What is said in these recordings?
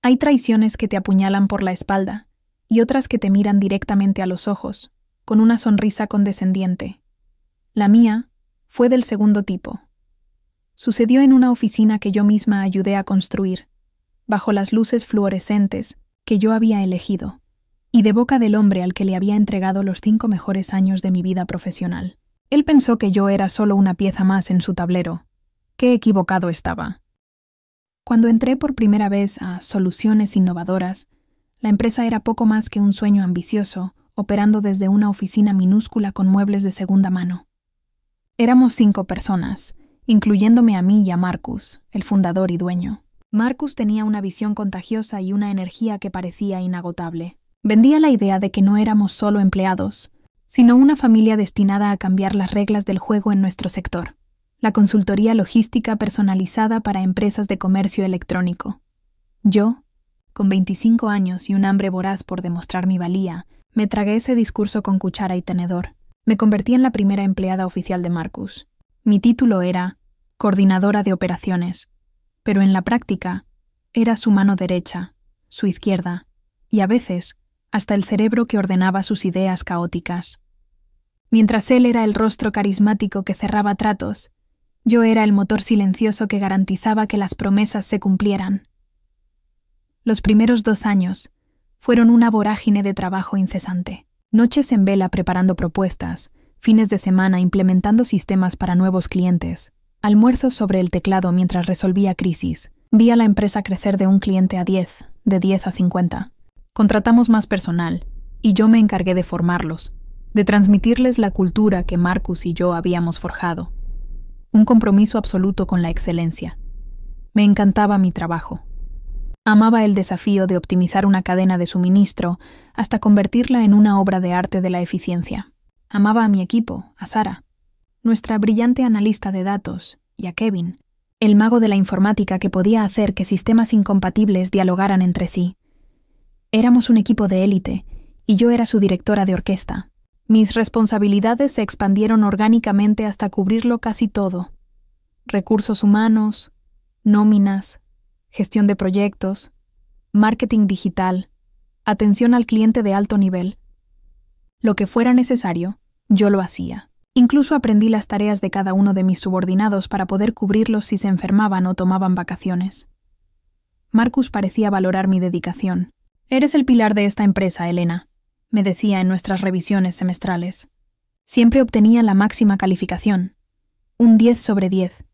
Hay traiciones que te apuñalan por la espalda y otras que te miran directamente a los ojos, con una sonrisa condescendiente. La mía fue del segundo tipo. Sucedió en una oficina que yo misma ayudé a construir, bajo las luces fluorescentes que yo había elegido, y de boca del hombre al que le había entregado los 5 mejores años de mi vida profesional. Él pensó que yo era solo una pieza más en su tablero. Qué equivocado estaba. Cuando entré por primera vez a Soluciones Innovadoras, la empresa era poco más que un sueño ambicioso, operando desde una oficina minúscula con muebles de segunda mano. Éramos 5 personas, incluyéndome a mí y a Marcus, el fundador y dueño. Marcus tenía una visión contagiosa y una energía que parecía inagotable. Vendía la idea de que no éramos solo empleados, sino una familia destinada a cambiar las reglas del juego en nuestro sector. La consultoría logística personalizada para empresas de comercio electrónico. Yo, con 25 años y un hambre voraz por demostrar mi valía, me tragué ese discurso con cuchara y tenedor. Me convertí en la primera empleada oficial de Marcus. Mi título era coordinadora de operaciones, pero en la práctica era su mano derecha, su izquierda, y a veces hasta el cerebro que ordenaba sus ideas caóticas. Mientras él era el rostro carismático que cerraba tratos, yo era el motor silencioso que garantizaba que las promesas se cumplieran. Los primeros 2 años fueron una vorágine de trabajo incesante. Noches en vela preparando propuestas, fines de semana implementando sistemas para nuevos clientes, almuerzos sobre el teclado mientras resolvía crisis. Vi a la empresa crecer de un cliente a 10, de 10 a 50. Contratamos más personal, y yo me encargué de formarlos, de transmitirles la cultura que Marcus y yo habíamos forjado. Un compromiso absoluto con la excelencia. Me encantaba mi trabajo. Amaba el desafío de optimizar una cadena de suministro hasta convertirla en una obra de arte de la eficiencia. Amaba a mi equipo, a Sara, nuestra brillante analista de datos, y a Kevin, el mago de la informática que podía hacer que sistemas incompatibles dialogaran entre sí. Éramos un equipo de élite, y yo era su directora de orquesta. Mis responsabilidades se expandieron orgánicamente hasta cubrirlo casi todo. Recursos humanos, nóminas, gestión de proyectos, marketing digital, atención al cliente de alto nivel. Lo que fuera necesario, yo lo hacía. Incluso aprendí las tareas de cada uno de mis subordinados para poder cubrirlos si se enfermaban o tomaban vacaciones. Marcus parecía valorar mi dedicación. «Eres el pilar de esta empresa, Elena», me decía en nuestras revisiones semestrales. Siempre obtenía la máxima calificación, un 10 sobre 10,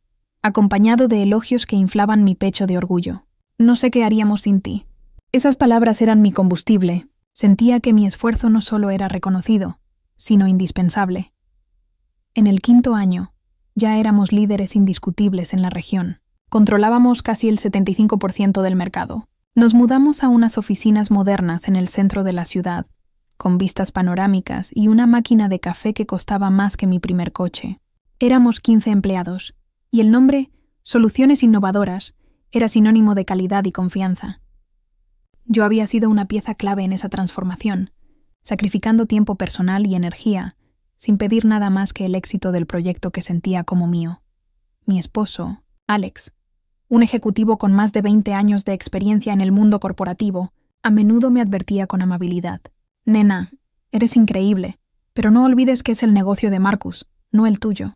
acompañado de elogios que inflaban mi pecho de orgullo. «No sé qué haríamos sin ti». Esas palabras eran mi combustible. Sentía que mi esfuerzo no solo era reconocido, sino indispensable. En el 5.º año, ya éramos líderes indiscutibles en la región. Controlábamos casi el 75% del mercado. Nos mudamos a unas oficinas modernas en el centro de la ciudad, con vistas panorámicas y una máquina de café que costaba más que mi primer coche. Éramos 15 empleados, y el nombre, Soluciones Innovadoras, era sinónimo de calidad y confianza. Yo había sido una pieza clave en esa transformación, sacrificando tiempo personal y energía, sin pedir nada más que el éxito del proyecto que sentía como mío. Mi esposo, Alex, un ejecutivo con más de 20 años de experiencia en el mundo corporativo, a menudo me advertía con amabilidad. «Nena, eres increíble, pero no olvides que es el negocio de Marcus, no el tuyo.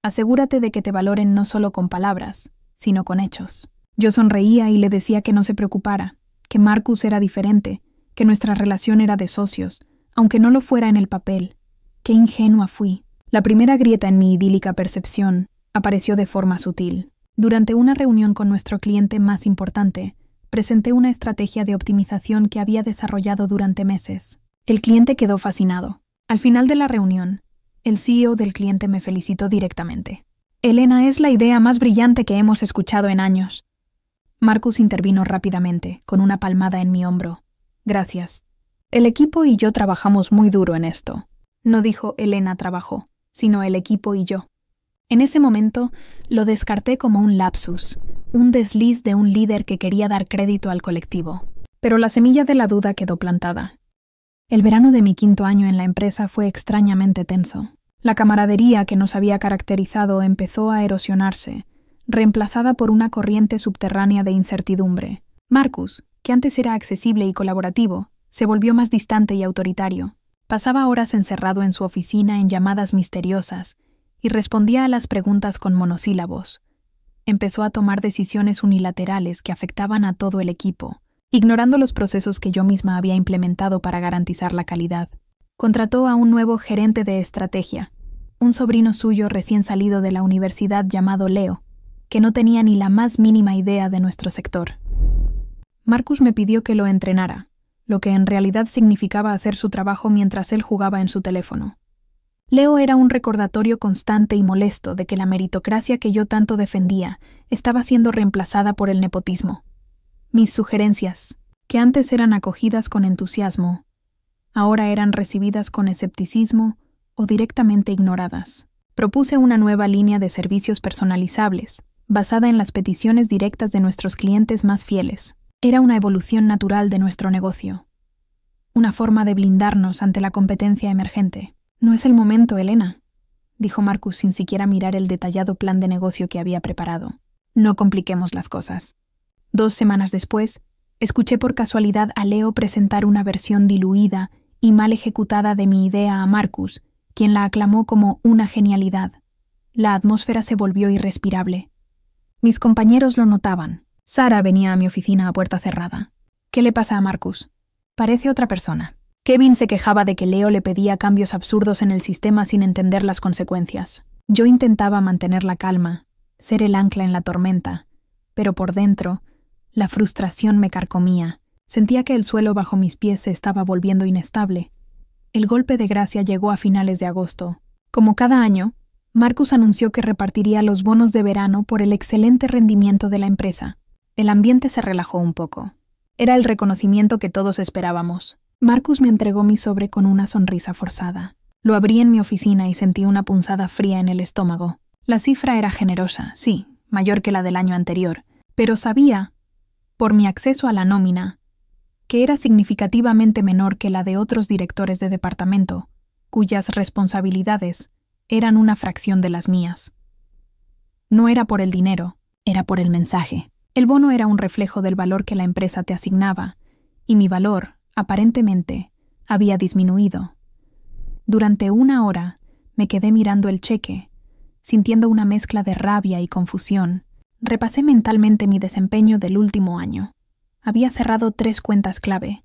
Asegúrate de que te valoren no solo con palabras, sino con hechos». Yo sonreía y le decía que no se preocupara, que Marcus era diferente, que nuestra relación era de socios, aunque no lo fuera en el papel. Qué ingenua fui. La primera grieta en mi idílica percepción apareció de forma sutil. Durante una reunión con nuestro cliente más importante, presenté una estrategia de optimización que había desarrollado durante meses. El cliente quedó fascinado. Al final de la reunión, el CEO del cliente me felicitó directamente. «Elena, es la idea más brillante que hemos escuchado en años». Marcus intervino rápidamente, con una palmada en mi hombro. «Gracias. El equipo y yo trabajamos muy duro en esto». No dijo Elena trabajó, sino el equipo y yo. En ese momento lo descarté como un lapsus, un desliz de un líder que quería dar crédito al colectivo. Pero la semilla de la duda quedó plantada. El verano de mi 5.º año en la empresa fue extrañamente tenso. La camaradería que nos había caracterizado empezó a erosionarse, reemplazada por una corriente subterránea de incertidumbre. Marcus, que antes era accesible y colaborativo, se volvió más distante y autoritario. Pasaba horas encerrado en su oficina en llamadas misteriosas y respondía a las preguntas con monosílabos. Empezó a tomar decisiones unilaterales que afectaban a todo el equipo, ignorando los procesos que yo misma había implementado para garantizar la calidad. Contrató a un nuevo gerente de estrategia, un sobrino suyo recién salido de la universidad llamado Leo, que no tenía ni la más mínima idea de nuestro sector. Marcus me pidió que lo entrenara, lo que en realidad significaba hacer su trabajo mientras él jugaba en su teléfono. Leo era un recordatorio constante y molesto de que la meritocracia que yo tanto defendía estaba siendo reemplazada por el nepotismo. Mis sugerencias, que antes eran acogidas con entusiasmo, ahora eran recibidas con escepticismo o directamente ignoradas. Propuse una nueva línea de servicios personalizables, basada en las peticiones directas de nuestros clientes más fieles. Era una evolución natural de nuestro negocio, una forma de blindarnos ante la competencia emergente. «No es el momento, Elena», dijo Marcus sin siquiera mirar el detallado plan de negocio que había preparado. «No compliquemos las cosas». 2 semanas después, escuché por casualidad a Leo presentar una versión diluida y mal ejecutada de mi idea a Marcus, quien la aclamó como una genialidad. La atmósfera se volvió irrespirable. Mis compañeros lo notaban. Sara venía a mi oficina a puerta cerrada. «¿Qué le pasa a Marcus? Parece otra persona». Kevin se quejaba de que Leo le pedía cambios absurdos en el sistema sin entender las consecuencias. Yo intentaba mantener la calma, ser el ancla en la tormenta, pero por dentro, la frustración me carcomía. Sentía que el suelo bajo mis pies se estaba volviendo inestable. El golpe de gracia llegó a finales de agosto. Como cada año, Marcus anunció que repartiría los bonos de verano por el excelente rendimiento de la empresa. El ambiente se relajó un poco. Era el reconocimiento que todos esperábamos. Marcus me entregó mi sobre con una sonrisa forzada. Lo abrí en mi oficina y sentí una punzada fría en el estómago. La cifra era generosa, sí, mayor que la del año anterior, pero sabía, por mi acceso a la nómina, que era significativamente menor que la de otros directores de departamento, cuyas responsabilidades eran una fracción de las mías. No era por el dinero, era por el mensaje. El bono era un reflejo del valor que la empresa te asignaba, y mi valor, aparentemente, había disminuido. Durante 1 hora me quedé mirando el cheque, sintiendo una mezcla de rabia y confusión. Repasé mentalmente mi desempeño del último año. Había cerrado 3 cuentas clave,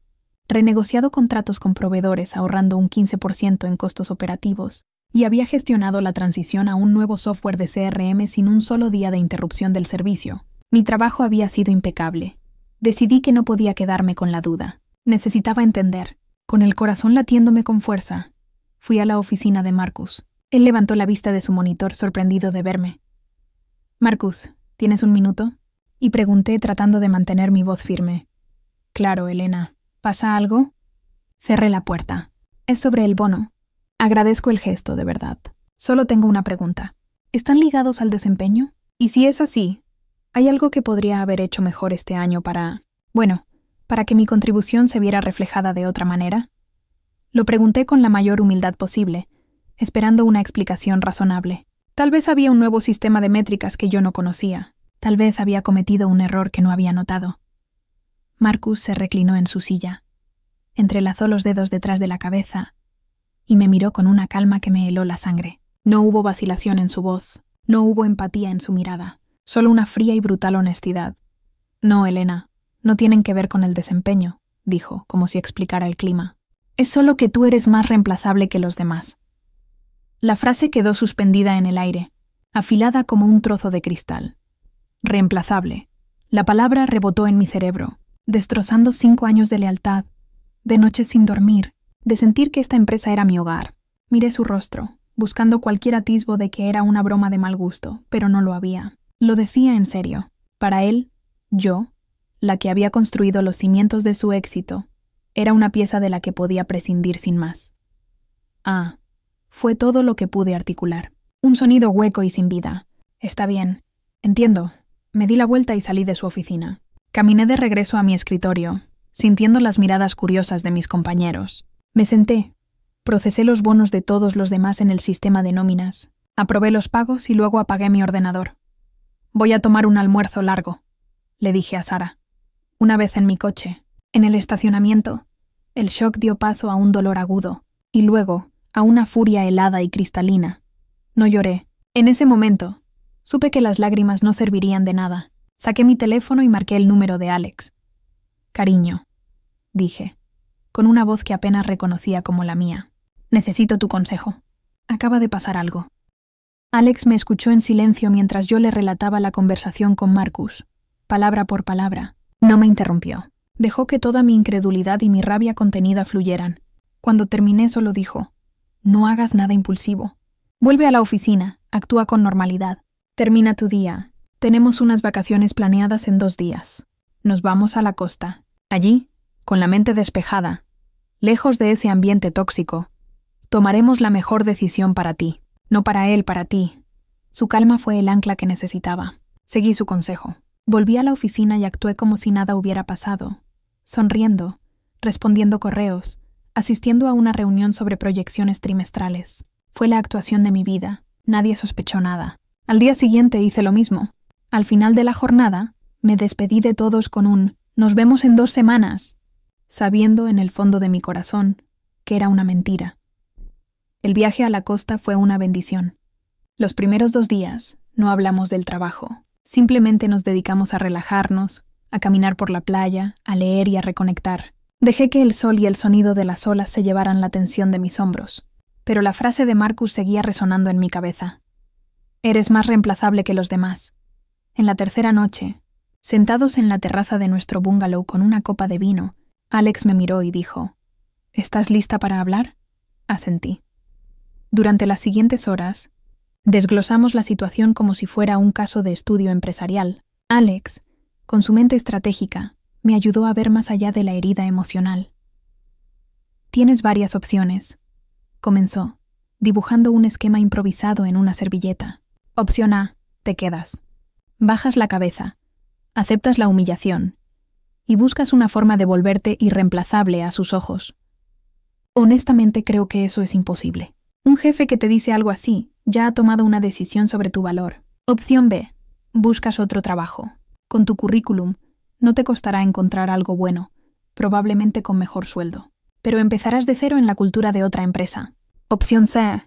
renegociado contratos con proveedores ahorrando un 15% en costos operativos, y había gestionado la transición a un nuevo software de CRM sin un solo día de interrupción del servicio. Mi trabajo había sido impecable. Decidí que no podía quedarme con la duda. Necesitaba entender. Con el corazón latiéndome con fuerza, fui a la oficina de Marcus. Él levantó la vista de su monitor sorprendido de verme. «Marcus, ¿tienes un minuto?», y pregunté tratando de mantener mi voz firme. «Claro, Elena. ¿Pasa algo?». Cerré la puerta. «Es sobre el bono. Agradezco el gesto, de verdad. Solo tengo una pregunta. ¿Están ligados al desempeño? Y si es así, ¿hay algo que podría haber hecho mejor este año para que mi contribución se viera reflejada de otra manera?» Lo pregunté con la mayor humildad posible, esperando una explicación razonable. Tal vez había un nuevo sistema de métricas que yo no conocía. Tal vez había cometido un error que no había notado. Marcus se reclinó en su silla, entrelazó los dedos detrás de la cabeza y me miró con una calma que me heló la sangre. No hubo vacilación en su voz, no hubo empatía en su mirada, solo una fría y brutal honestidad. «No, Elena, no tienen que ver con el desempeño», dijo, como si explicara el clima. «Es solo que tú eres más reemplazable que los demás». La frase quedó suspendida en el aire, afilada como un trozo de cristal. Reemplazable. La palabra rebotó en mi cerebro, destrozando 5 años de lealtad, de noches sin dormir, de sentir que esta empresa era mi hogar. Miré su rostro, buscando cualquier atisbo de que era una broma de mal gusto, pero no lo había. Lo decía en serio. Para él, yo, la que había construido los cimientos de su éxito, era una pieza de la que podía prescindir sin más. «Ah», fue todo lo que pude articular. Un sonido hueco y sin vida. «Está bien. Entiendo». Me di la vuelta y salí de su oficina. Caminé de regreso a mi escritorio, sintiendo las miradas curiosas de mis compañeros. Me senté, procesé los bonos de todos los demás en el sistema de nóminas, aprobé los pagos y luego apagué mi ordenador. «Voy a tomar un almuerzo largo», le dije a Sara. Una vez en mi coche, en el estacionamiento, el shock dio paso a un dolor agudo, y luego a una furia helada y cristalina. No lloré. En ese momento, supe que las lágrimas no servirían de nada. Saqué mi teléfono y marqué el número de Alex. «Cariño», dije, con una voz que apenas reconocía como la mía. «Necesito tu consejo. Acaba de pasar algo». Alex me escuchó en silencio mientras yo le relataba la conversación con Marcus, palabra por palabra. No me interrumpió. Dejó que toda mi incredulidad y mi rabia contenida fluyeran. Cuando terminé solo dijo: «No hagas nada impulsivo. Vuelve a la oficina, actúa con normalidad. Termina tu día. Tenemos unas vacaciones planeadas en 2 días. Nos vamos a la costa. Allí, con la mente despejada, lejos de ese ambiente tóxico, tomaremos la mejor decisión para ti. No para él, para ti». Su calma fue el ancla que necesitaba. Seguí su consejo. Volví a la oficina y actué como si nada hubiera pasado, sonriendo, respondiendo correos, asistiendo a una reunión sobre proyecciones trimestrales. Fue la actuación de mi vida. Nadie sospechó nada. Al día siguiente hice lo mismo. Al final de la jornada, me despedí de todos con un «Nos vemos en 2 semanas», sabiendo en el fondo de mi corazón que era una mentira. El viaje a la costa fue una bendición. Los primeros 2 días no hablamos del trabajo. Simplemente nos dedicamos a relajarnos, a caminar por la playa, a leer y a reconectar. Dejé que el sol y el sonido de las olas se llevaran la tensión de mis hombros. Pero la frase de Marcus seguía resonando en mi cabeza. «Eres más reemplazable que los demás». En la tercera noche, sentados en la terraza de nuestro bungalow con una copa de vino, Alex me miró y dijo: «¿Estás lista para hablar?». Asentí. Durante las siguientes horas, desglosamos la situación como si fuera un caso de estudio empresarial. Alex, con su mente estratégica, me ayudó a ver más allá de la herida emocional. «Tienes varias opciones», comenzó, dibujando un esquema improvisado en una servilleta. «Opción A, te quedas. Bajas la cabeza, aceptas la humillación y buscas una forma de volverte irreemplazable a sus ojos. Honestamente creo que eso es imposible. Un jefe que te dice algo así ya ha tomado una decisión sobre tu valor. Opción B, buscas otro trabajo. Con tu currículum no te costará encontrar algo bueno, probablemente con mejor sueldo. Pero empezarás de cero en la cultura de otra empresa. Opción C».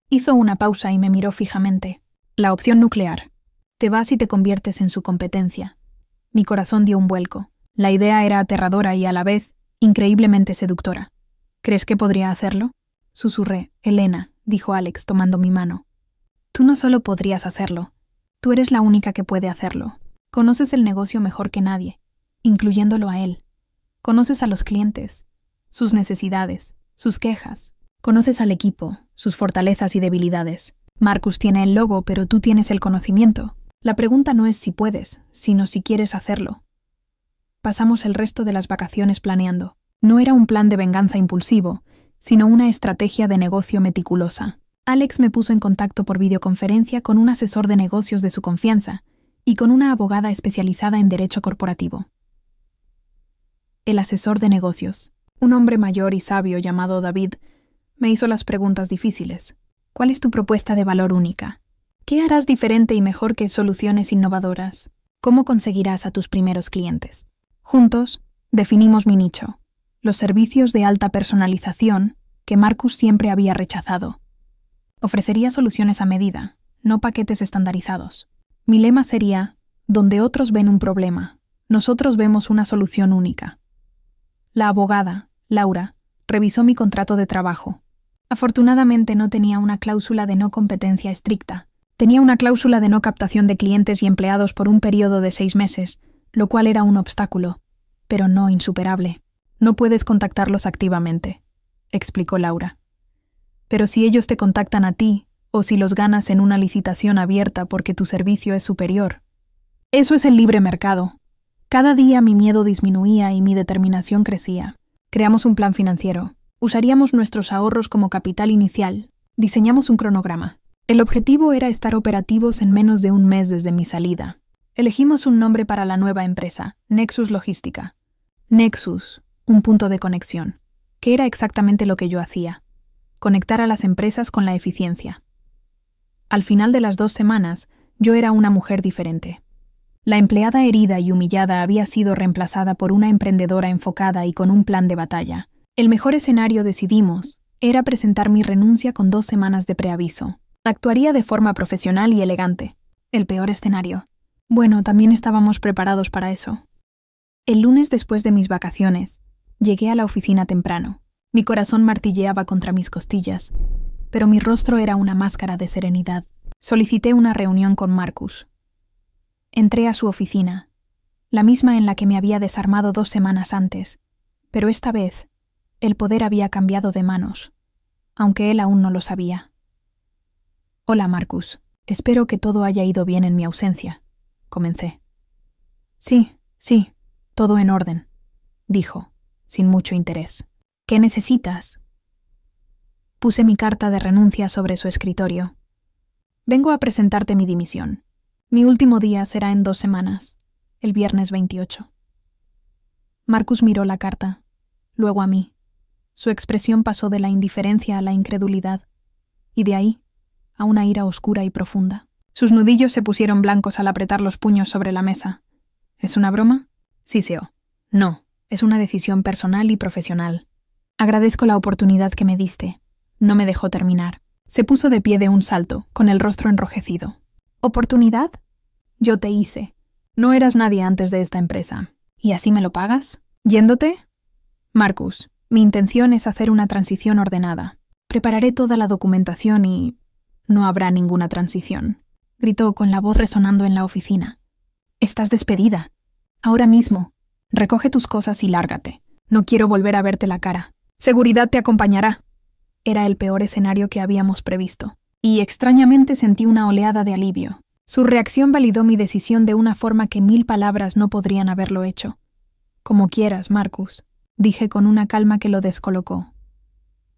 Hizo una pausa y me miró fijamente. «La opción nuclear. Te vas y te conviertes en su competencia». Mi corazón dio un vuelco. La idea era aterradora y a la vez increíblemente seductora. «¿Crees que podría hacerlo?». Susurré. «Elena», dijo Alex tomando mi mano. «Tú no solo podrías hacerlo, tú eres la única que puede hacerlo. Conoces el negocio mejor que nadie, incluyéndolo a él. Conoces a los clientes, sus necesidades, sus quejas. Conoces al equipo, sus fortalezas y debilidades. Marcus tiene el logo, pero tú tienes el conocimiento. La pregunta no es si puedes, sino si quieres hacerlo». Pasamos el resto de las vacaciones planeando. No era un plan de venganza impulsivo, sino una estrategia de negocio meticulosa. Alex me puso en contacto por videoconferencia con un asesor de negocios de su confianza y con una abogada especializada en derecho corporativo. El asesor de negocios, un hombre mayor y sabio llamado David, me hizo las preguntas difíciles. ¿Cuál es tu propuesta de valor única? ¿Qué harás diferente y mejor que soluciones innovadoras? ¿Cómo conseguirás a tus primeros clientes? Juntos, definimos mi nicho, los servicios de alta personalización que Marcus siempre había rechazado. Ofrecería soluciones a medida, no paquetes estandarizados. Mi lema sería: donde otros ven un problema, nosotros vemos una solución única. La abogada, Laura, revisó mi contrato de trabajo. Afortunadamente no tenía una cláusula de no competencia estricta. Tenía una cláusula de no captación de clientes y empleados por un periodo de 6 meses, lo cual era un obstáculo, pero no insuperable. «No puedes contactarlos activamente», explicó Laura. «Pero si ellos te contactan a ti, o si los ganas en una licitación abierta porque tu servicio es superior. Eso es el libre mercado». Cada día mi miedo disminuía y mi determinación crecía. Creamos un plan financiero. Usaríamos nuestros ahorros como capital inicial. Diseñamos un cronograma. El objetivo era estar operativos en menos de un mes desde mi salida. Elegimos un nombre para la nueva empresa, Nexus Logística. Nexus, un punto de conexión, que era exactamente lo que yo hacía: conectar a las empresas con la eficiencia. Al final de las 2 semanas, yo era una mujer diferente. La empleada herida y humillada había sido reemplazada por una emprendedora enfocada y con un plan de batalla. El mejor escenario, decidimos, era presentar mi renuncia con 2 semanas de preaviso. Actuaría de forma profesional y elegante. El peor escenario. Bueno, también estábamos preparados para eso. El lunes después de mis vacaciones, llegué a la oficina temprano. Mi corazón martilleaba contra mis costillas, pero mi rostro era una máscara de serenidad. Solicité una reunión con Marcus. Entré a su oficina, la misma en la que me había desarmado 2 semanas antes, pero esta vez el poder había cambiado de manos, aunque él aún no lo sabía. «Hola, Marcus. Espero que todo haya ido bien en mi ausencia», comencé. Sí, todo en orden», dijo, sin mucho interés. «¿Qué necesitas?» Puse mi carta de renuncia sobre su escritorio. «Vengo a presentarte mi dimisión. Mi último día será en 2 semanas, el viernes 28. Marcus miró la carta, luego a mí. Su expresión pasó de la indiferencia a la incredulidad, y de ahí a una ira oscura y profunda. Sus nudillos se pusieron blancos al apretar los puños sobre la mesa. «¿Es una broma?» Siseó. «No, es una decisión personal y profesional. Agradezco la oportunidad que me diste». No me dejó terminar. Se puso de pie de un salto, con el rostro enrojecido. «¿Oportunidad? Yo te hice. No eras nadie antes de esta empresa. ¿Y así me lo pagas? ¿Yéndote?» «Marcus, mi intención es hacer una transición ordenada. Prepararé toda la documentación y no habrá ninguna transición», gritó con la voz resonando en la oficina. «Estás despedida. Ahora mismo. Recoge tus cosas y lárgate. No quiero volver a verte la cara. Seguridad te acompañará». Era el peor escenario que habíamos previsto, y extrañamente sentí una oleada de alivio. Su reacción validó mi decisión de una forma que 1000 palabras no podrían haberlo hecho. «Como quieras, Marcus», dije con una calma que lo descolocó.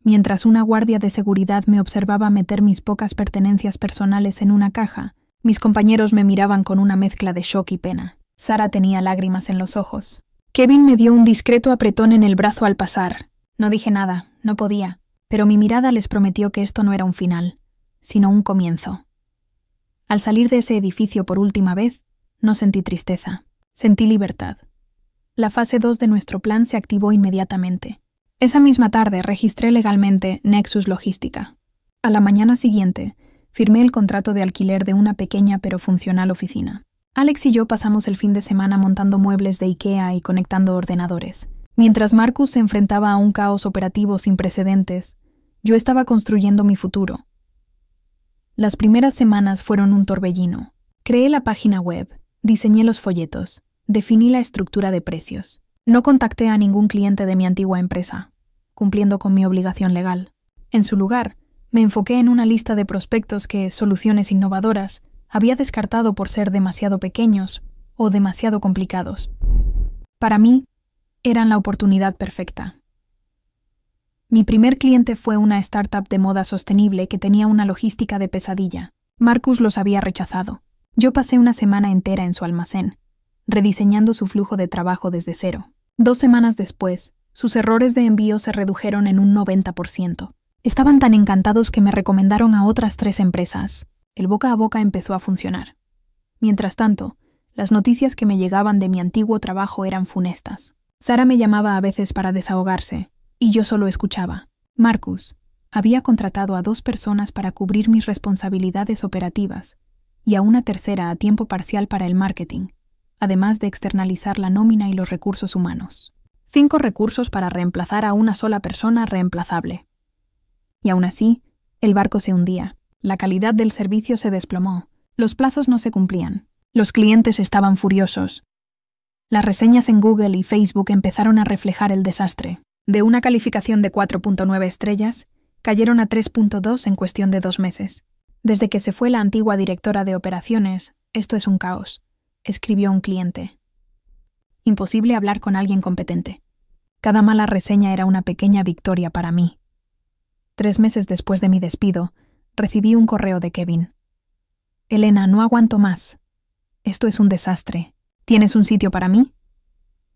Mientras una guardia de seguridad me observaba meter mis pocas pertenencias personales en una caja, mis compañeros me miraban con una mezcla de shock y pena. Sara tenía lágrimas en los ojos. Kevin me dio un discreto apretón en el brazo al pasar. No dije nada, no podía, pero mi mirada les prometió que esto no era un final, sino un comienzo. Al salir de ese edificio por última vez, no sentí tristeza, sentí libertad. La fase 2 de nuestro plan se activó inmediatamente. Esa misma tarde registré legalmente Nexus Logística. A la mañana siguiente, firmé el contrato de alquiler de una pequeña pero funcional oficina. Alex y yo pasamos el fin de semana montando muebles de IKEA y conectando ordenadores. Mientras Marcus se enfrentaba a un caos operativo sin precedentes, yo estaba construyendo mi futuro. Las primeras semanas fueron un torbellino. Creé la página web, diseñé los folletos, definí la estructura de precios. No contacté a ningún cliente de mi antigua empresa, cumpliendo con mi obligación legal. En su lugar, me enfoqué en una lista de prospectos que soluciones innovadoras había descartado por ser demasiado pequeños o demasiado complicados. Para mí, eran la oportunidad perfecta. Mi primer cliente fue una startup de moda sostenible que tenía una logística de pesadilla. Marcus los había rechazado. Yo pasé una semana entera en su almacén, rediseñando su flujo de trabajo desde cero. 2 semanas después, sus errores de envío se redujeron en un 90%. Estaban tan encantados que me recomendaron a otras 3 empresas. El boca a boca empezó a funcionar. Mientras tanto, las noticias que me llegaban de mi antiguo trabajo eran funestas. Sara me llamaba a veces para desahogarse, y yo solo escuchaba. Marcus había contratado a 2 personas para cubrir mis responsabilidades operativas y a una tercera a tiempo parcial para el marketing, además de externalizar la nómina y los recursos humanos. 5 recursos para reemplazar a una sola persona reemplazable. Y aún así, el barco se hundía. La calidad del servicio se desplomó. Los plazos no se cumplían. Los clientes estaban furiosos. Las reseñas en Google y Facebook empezaron a reflejar el desastre. De una calificación de 4.9 estrellas, cayeron a 3.2 en cuestión de 2 meses. Desde que se fue la antigua directora de operaciones, esto es un caos, escribió un cliente. Imposible hablar con alguien competente. Cada mala reseña era una pequeña victoria para mí. 3 meses después de mi despido, recibí un correo de Kevin. Elena, no aguanto más. Esto es un desastre. ¿Tienes un sitio para mí?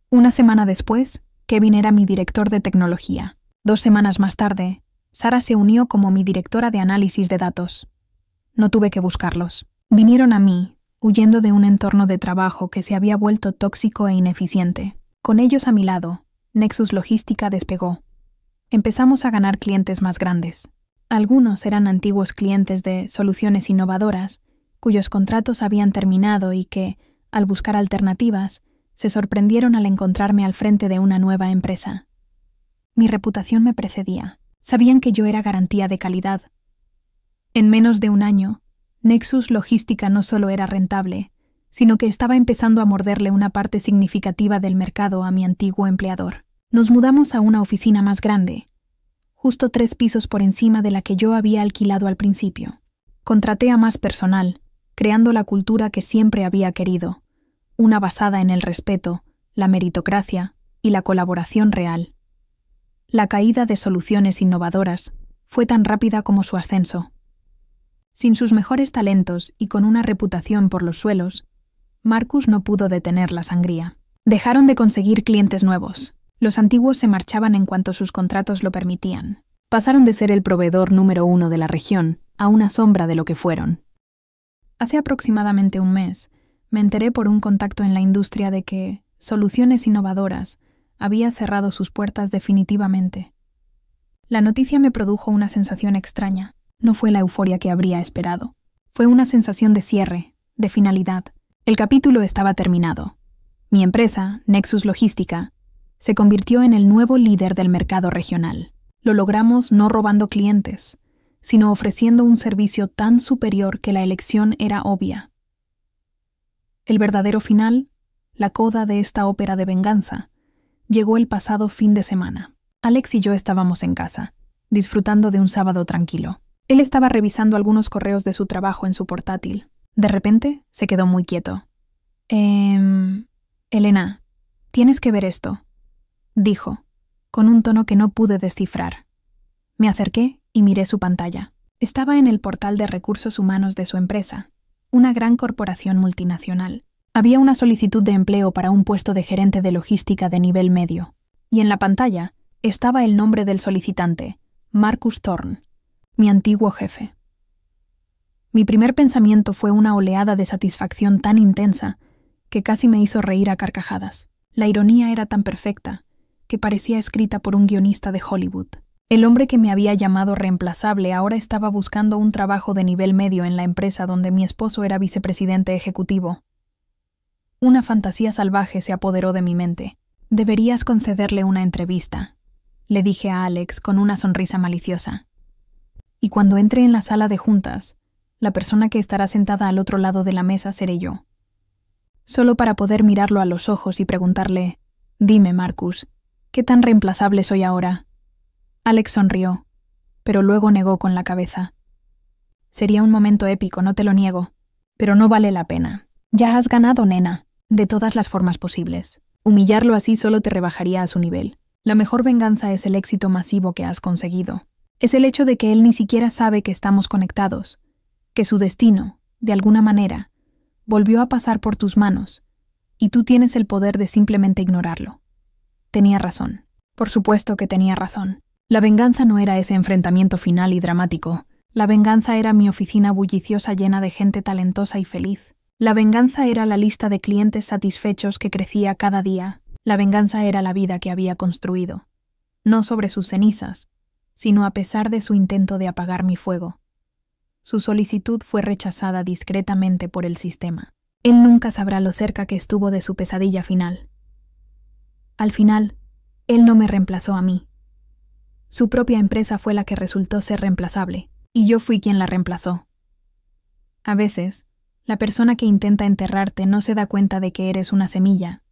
Una semana después, Kevin era mi director de tecnología. 2 semanas más tarde, Sara se unió como mi directora de análisis de datos. No tuve que buscarlos. Vinieron a mí, huyendo de un entorno de trabajo que se había vuelto tóxico e ineficiente. Con ellos a mi lado, Nexus Logística despegó. Empezamos a ganar clientes más grandes. Algunos eran antiguos clientes de soluciones innovadoras, cuyos contratos habían terminado y que, al buscar alternativas, se sorprendieron al encontrarme al frente de una nueva empresa. Mi reputación me precedía. Sabían que yo era garantía de calidad. En menos de un año, Nexus Logística no solo era rentable, sino que estaba empezando a morderle una parte significativa del mercado a mi antiguo empleador. Nos mudamos a una oficina más grande, justo 3 pisos por encima de la que yo había alquilado al principio. Contraté a más personal, creando la cultura que siempre había querido, una basada en el respeto, la meritocracia y la colaboración real. La caída de soluciones innovadoras fue tan rápida como su ascenso. Sin sus mejores talentos y con una reputación por los suelos, Marcus no pudo detener la sangría. Dejaron de conseguir clientes nuevos. Los antiguos se marchaban en cuanto sus contratos lo permitían. Pasaron de ser el proveedor número 1 de la región a una sombra de lo que fueron. Hace aproximadamente un mes, me enteré por un contacto en la industria de que Soluciones Innovadoras había cerrado sus puertas definitivamente. La noticia me produjo una sensación extraña. No fue la euforia que habría esperado. Fue una sensación de cierre, de finalidad. El capítulo estaba terminado. Mi empresa, Nexus Logística, se convirtió en el nuevo líder del mercado regional. Lo logramos no robando clientes, sino ofreciendo un servicio tan superior que la elección era obvia. El verdadero final, la coda de esta ópera de venganza, llegó el pasado fin de semana. Alex y yo estábamos en casa, disfrutando de un sábado tranquilo. Él estaba revisando algunos correos de su trabajo en su portátil. De repente, se quedó muy quieto. Elena, tienes que ver esto, dijo, con un tono que no pude descifrar. Me acerqué y miré su pantalla. Estaba en el portal de recursos humanos de su empresa, una gran corporación multinacional. Había una solicitud de empleo para un puesto de gerente de logística de nivel medio, y en la pantalla estaba el nombre del solicitante, Marcus Thorne, mi antiguo jefe. Mi primer pensamiento fue una oleada de satisfacción tan intensa que casi me hizo reír a carcajadas. La ironía era tan perfecta que parecía escrita por un guionista de Hollywood. El hombre que me había llamado reemplazable ahora estaba buscando un trabajo de nivel medio en la empresa donde mi esposo era vicepresidente ejecutivo. Una fantasía salvaje se apoderó de mi mente. Deberías concederle una entrevista, le dije a Alex con una sonrisa maliciosa. Y cuando entre en la sala de juntas, la persona que estará sentada al otro lado de la mesa seré yo. Solo para poder mirarlo a los ojos y preguntarle, dime, Marcus, ¿qué tan reemplazable soy ahora? Alex sonrió, pero luego negó con la cabeza. Sería un momento épico, no te lo niego, pero no vale la pena. Ya has ganado, nena, de todas las formas posibles. Humillarlo así solo te rebajaría a su nivel. La mejor venganza es el éxito masivo que has conseguido. Es el hecho de que él ni siquiera sabe que estamos conectados, que su destino, de alguna manera, volvió a pasar por tus manos, y tú tienes el poder de simplemente ignorarlo. Tenía razón. Por supuesto que tenía razón. La venganza no era ese enfrentamiento final y dramático. La venganza era mi oficina bulliciosa llena de gente talentosa y feliz. La venganza era la lista de clientes satisfechos que crecía cada día. La venganza era la vida que había construido. No sobre sus cenizas, sino a pesar de su intento de apagar mi fuego. Su solicitud fue rechazada discretamente por el sistema. Él nunca sabrá lo cerca que estuvo de su pesadilla final. Al final, él no me reemplazó a mí. Su propia empresa fue la que resultó ser reemplazable, y yo fui quien la reemplazó. A veces, la persona que intenta enterrarte no se da cuenta de que eres una semilla